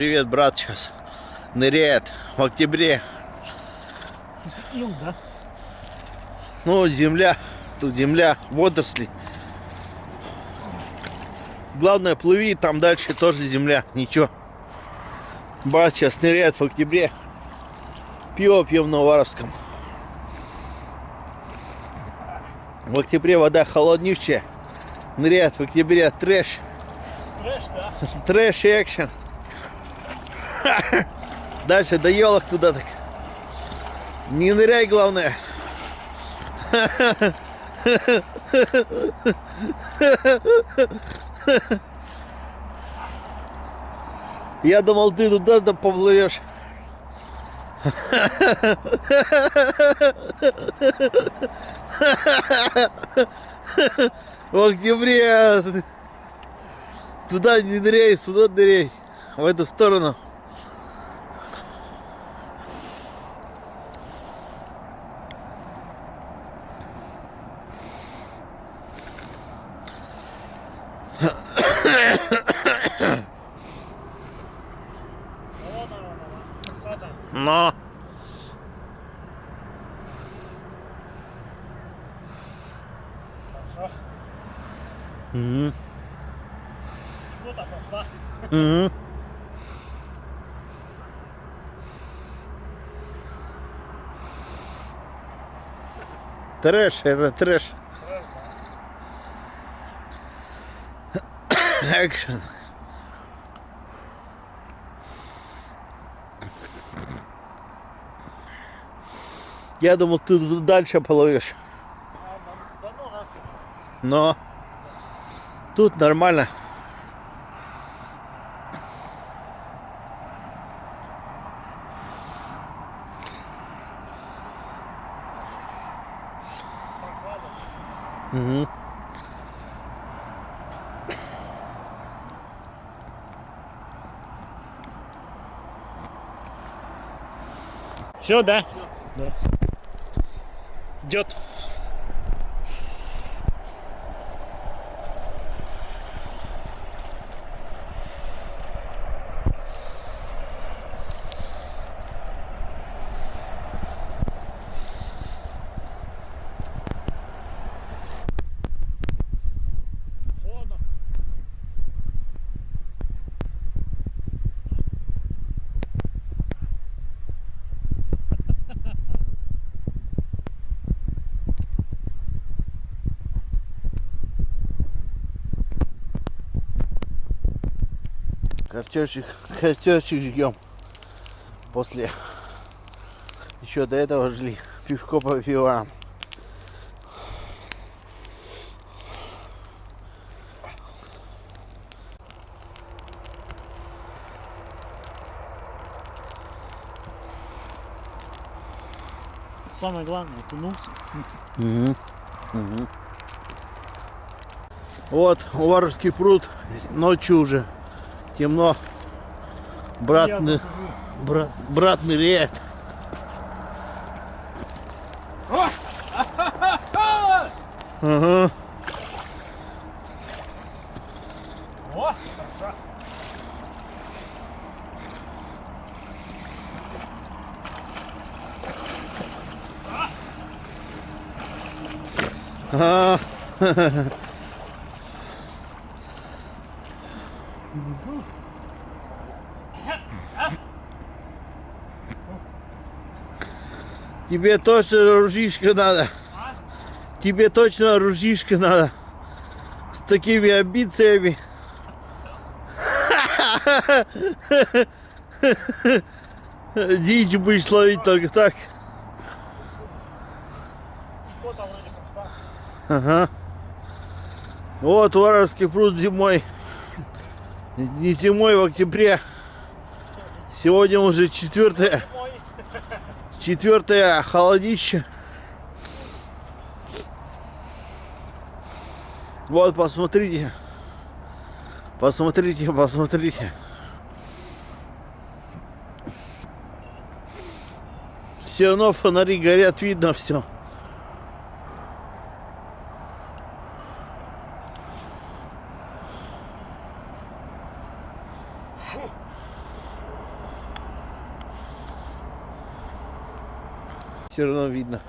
Привет, брат, сейчас ныряет в октябре. Ил, да? Ну, земля, тут земля, водоросли. Главное, плыви, там дальше тоже земля, ничего. Брат сейчас ныряет в октябре. Пиво пьем на Уваровском. В октябре вода холоднющая. Ныряет в октябре трэш. Трэш, да? Трэш и экшен. Дальше до елок туда так. Не ныряй, главное. Я думал, ты туда поплывешь. В октябре туда не ныряй, сюда ныряй. В эту сторону. Но Хорошо. Угу. Куда пошла? Угу. Трэш, это трэш. Трэш, Экшен. Я думал, ты туда дальше половишь. да ну нафиг. Но тут нормально. Прохладно. Угу. Все, да? Да. Идет. Холодно. Картёчек ждем. После. Еще до этого жили. Пивко попиваем. Самое главное, окунулся. Угу. Угу. Вот Уваровский пруд. Ночью уже темно. Брат, Я ны- захожу. брат ныряет. Ага. О, хорошо. А. Тебе точно ружишка надо. Тебе точно ружишка надо. С такими амбициями. Дичь будешь ловить только так. Икота вроде пошла. Ага. Вот Уваровский пруд зимой. Не зимой, в октябре. Сегодня уже 4 Мой. холодище. Вот, посмотрите. Посмотрите, посмотрите. Все равно фонари горят, видно все. все равно видно.